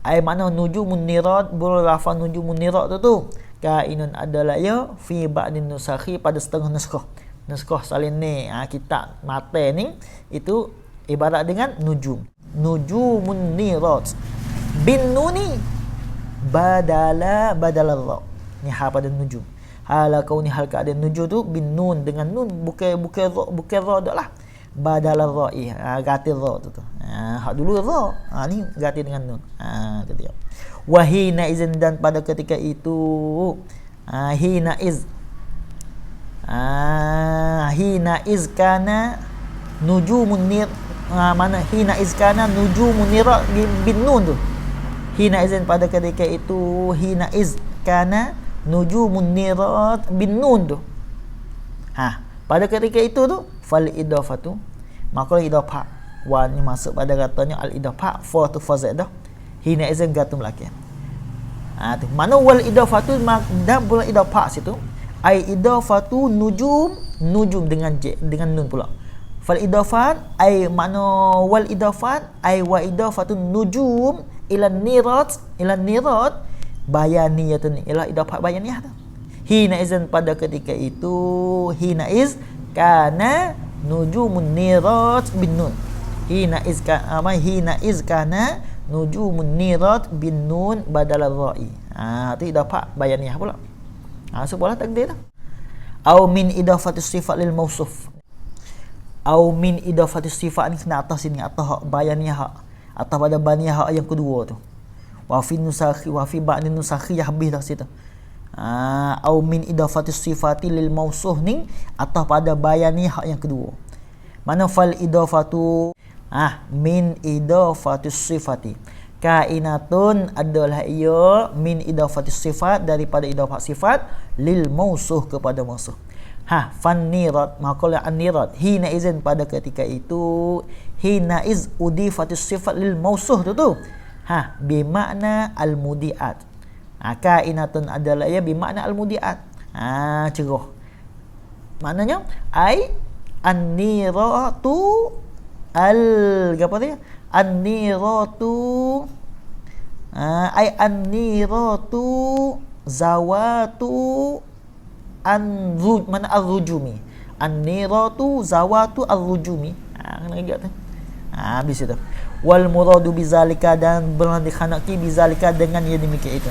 Ai makna nujumun nirat, boleh lafaz nujumun nirat tu kainun adalah ya fi ba'din nusakhi, pada setengah naskah salin ni kitab mata ni itu ibarat dengan nujumun nirat bin nuni badala ra. Ni ha pada nujum. Hala kauni hal keadaan nujum tu bin nun, dengan nun bukan ra dak lah. Badala ra'i, ganti ra tu. Hak dulu ra. Ni ganti dengan nun. Tu dia. Wahina izin, dan pada ketika itu hina iz kana nujumun nir, mana hina iz kana nujumun nira bin nun tu. Hina izin, pada ketika itu hina iz kana nujumun nirat bin nun tu. Pada ketika itu tu fal idafatu, maka idafah wa ni masuk pada katanya al idafah fa tu fazadah. Hina izin gatum laki. Tu mana wal idafatu dan pula idafah situ ai idafatu nujum dengan nun pula. Fal idafat ai makna wal idafat ai wa idafatu nujum ila nirat bayaniyatun ila idafat bayaniyah tu. Hina izan pada ketika itu hina iz kana nujumun nirat bin nun. Hina iz kana nujumun nirat bin nun badal ar-ra'i. Tu idafat bayaniyah pula. Sebuah takdir dah. Au min idafati sifat lil mausuf. Au min idafati sifat ni kena atas sini, atas hak bayaniyah hak. Atas pada baniyah hak yang kedua tu. Wa fi nusakhi wa fi ba'd nusakhi habis dah situ. Au min idafati sifati lil mausuf ni atas pada bayaniyah hak yang kedua. Mana fal idafatu min idafati sifati. Kainatun adalah ia min idafati sifat daripada idafat sifat lil mausuh kepada mausuh. Fan nirat maqala an nirat hina izin pada ketika itu hina iz udifati sifat lil mausuh tu bi makna al mudiat. Kainatun adalah ia bi makna al mudiat. Cerah. Maknanya ai an niratu apa dia? An-niratu ai an-niratu zawatu mana ar-rujumi. An-niratu zawatu ar-rujumi. Kena ingat tu. Habis itu. Wal muradu bizalika dan benar dikhanaki bizalika dengan yang demikian itu.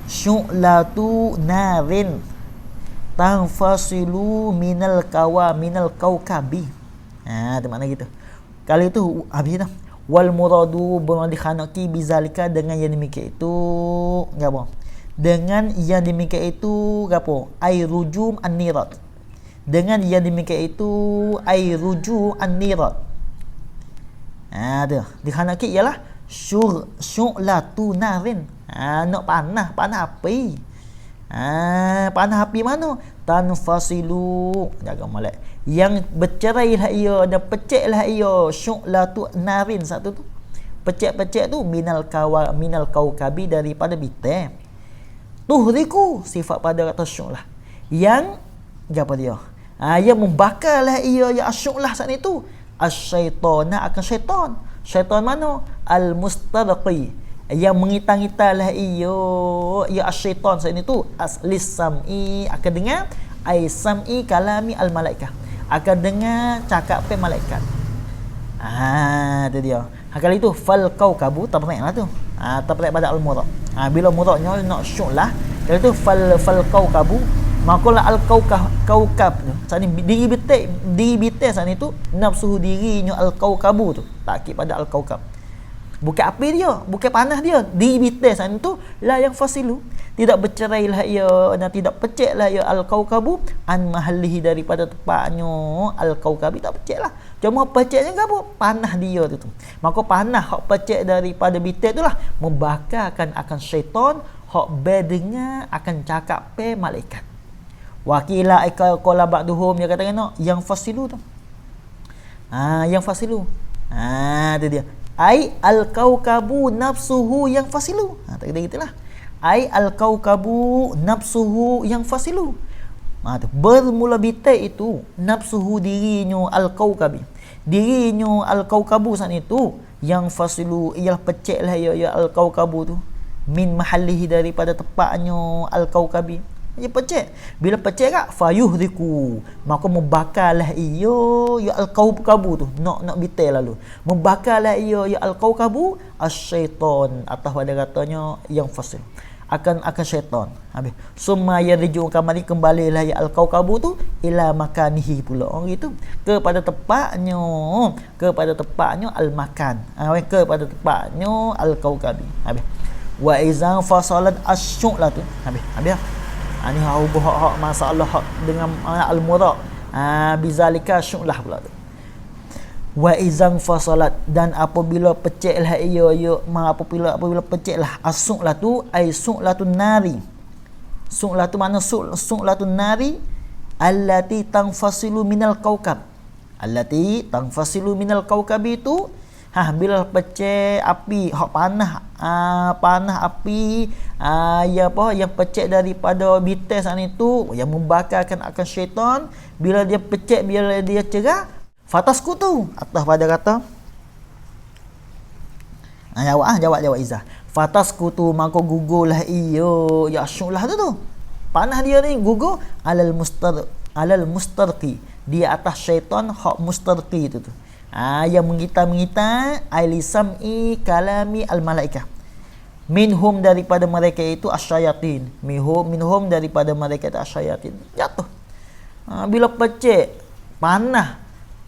Syu'latu narin tanfasilu minal kaukabi. Tu makna gitu. Kali itu habis dah. Wal muradu benar dikhanaki bizalika dengan yang demikian itu apa? Dengan yang demikian itu apa? Ai rujum an-nirat. Dengan yang demikian itu ai rujum an-nirat. Tu dikhanaki ialah syu'latu narin. Nak panah api. Panah api mana? Tanfasilu jaga molek. Yang bercerailah ia dan peceklah ia syu'latu narin satu tu. Pecek-pecek tu minal kaukabi daripada bintang. Tuhriku sifat pada kata syu'lah. Yang apa dia? Yang membakarlah ia ya syu'lah saat itu. Asyaitana akan syaitan. Syaitan mana? Al-mustarqi. Yang mengitang-itanglah ia ya syaitan saat itu aslis sam'i akan dengar ai sam'i kalami al-malaikah. Akan dengar cakap pe malaikat. Tu dia. Kali itu fal kaukabu tabriklah tu. Tabrik pada al-murad. Bila muradnya nak syu'lah, kali itu fal kaukabu makalah al-kaukab tu. Saat ni diri bitai saat ni tu nafsu dirinya al-kaukabu tu. Takkid pada al-kaukab. Bukan api dia, bukan panas dia. Diri bitai saat ni tu la yang fasilu. Tidak bercerailah ia dan tidak peceklah ia al-kaukabu an mahallihi daripada tempatnya al-kaukabi tak peceklah. Cuma peceknya ke apa? Panah dia tu. Maka panah hak pecek daripada bitai itulah membakarkan akan syaitan hak berdengar akan cakap pe malaikat. Wakila qala ba'duhum dia katakan yang fasilu tu. Yang fasilu. Tu dia. Ai al-kaukabu nafsuhu yang fasilu. Tak kira gitulah. Ai al-kaukabu nafsuhu yang fasilu. Bermula bitai itu nafsuhu dirinya al-kaukabi. Dirinya al-kaukabu saat itu yang fasilu ialah peceklah ya al-kaukabu tu min mahallihi daripada tempatnya al-kaukabi. Dia pecek. Bila pecek kak fayuhriku maka membakarlah ia ya al-kaukabu tu. Nak bitai lalu. Membakarlah ia ya al-kaukabu asyaitan atas pada katanya yang fasil. Akan syaitan. Habis. Summa yarju kembalilah ya al-kaukabu tu ila makanihi pula. Orang itu kepada tempatnya al-makan. Kepada tempatnya al-kaukabi. Habis. Wa izan fasalat asyu'lah tu. Habis. Ni hak masalah hak dengan al-murad. Bizalika syu'lah pula tu. Wa izan fasalat dan apabila peceklah ia apabila peceklah as-su'lah tu ai su'latun nari. Su'lah tu mana su'latun nari allati tanfasilu minal kaukab. Allati tanfasilu minal kaukab itu Bila pecek api hak panah, panah api yang pecek daripada bites itu yang membakarkan akan syaitan. Bila dia pecek, bila dia cerah, fataskutu, atas pada kata jawab Izzah. Fataskutu, maka gugurlah iyo ya syulah tu. Panah dia ni gugur alal mustarqi, dia atas syaitan hak mustarqi tu. Yang mengita-mengita ailisami kalami al malaikah. Minhum, daripada mereka itu asyayatin. Minhum daripada mereka itu asyayatin. Jatuh. Bila pecek panah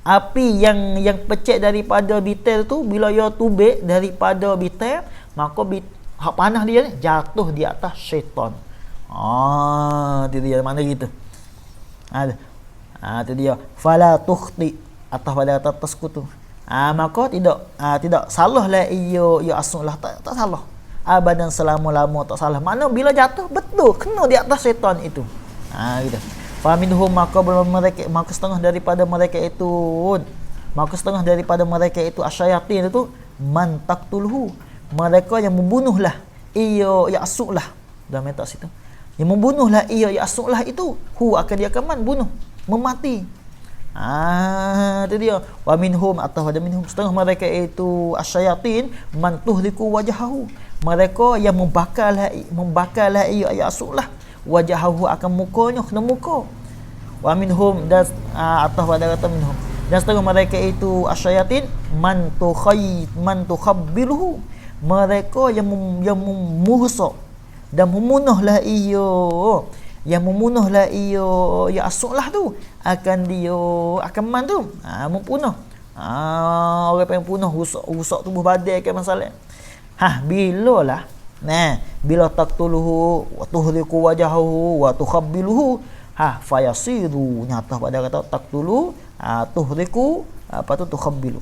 api yang pecek daripada bitel tu, bila ia tubik daripada bitel, maka hak panah dia ni jatuh di atas syaitan. Itu dia mana gitu. Itu dia. Fala tukhti, atas pada atas kutu. Maka tidak salahlah ia asunglah, tak salah. Abadan selama-lama tak salah. Mana bila jatuh betul kena di atas syaitan itu. Gitu. Fa minhum, maka setengah daripada mereka itu asyayatin itu man taqtulhu, mereka yang membunuhlah ia ya'sulah. Dalam ayat situ. Yang membunuhlah ia ya'sulah itu akan dia akan bunuh, memati. Itu dia. Wa minhum, atau ada minhum, setengah mereka itu asyayatin man tuhliku wajahahu, mereka yang membakarlah ia ya'sulah wajahahu, akan mukanya kena muka. Wa minhum, dan atau pada kata minhum, dan setengah mereka itu asyayatin man tukhabbiluhu, mereka yang merusak dan membunuhlah ia ya asuklah tu, akan dia akan man tu membunuh. Orang yang punuh rusak tubuh badan ke masalah. Bila taqtuluhu wa tuhriku wajahahu wa tukhabbiluhu fayasiru, nyata pada kata taqtulu tuhriku tukhabbilu,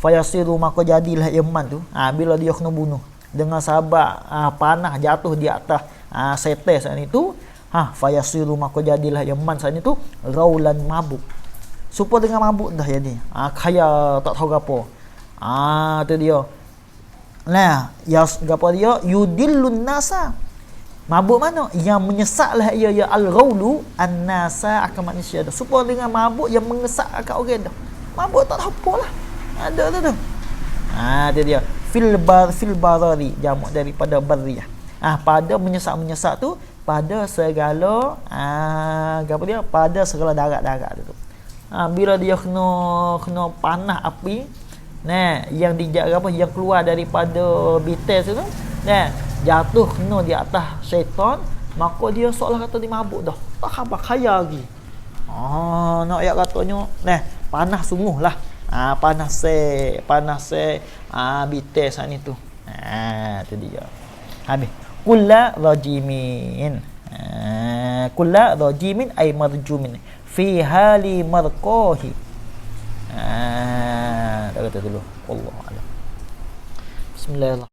fayasiru, maka jadilah iman tu bila dia kena bunuh dengan sabab panah jatuh di atas setes itu, fayasiru, maka jadilah iman saat itu raulan mabuk, supaya dengan mabuk dah jadi kaya tak tahu apa. Tu dia. Gapo dia yudillun nasa, mabuk mana yang menyesatlah ia al-ghaulu an-nasa, akan manusia dah, supaya dengan mabuk yang mengesak akan orang dah. Mabuk tak tahu apalah. Ada tu. Dia dia fil barari, jamak daripada barriyah. Pada menyesak tu pada segala pada segala darat-darat tu. Bila dia kena panah api, yang yang keluar daripada bites tu, jatuh kena di atas syaitan, maka dia seolah kata dia mabuk dah, tak khabar kaya lagi. Nak ayat katanya panas sungguh lah. Panas bites ni tu. Tu dia. Habis. Kulla rajimin ay marjumin fi hali marqahi. Dah kata dulu. Wallahu a'lam. Bismillahirrahmanirrahim.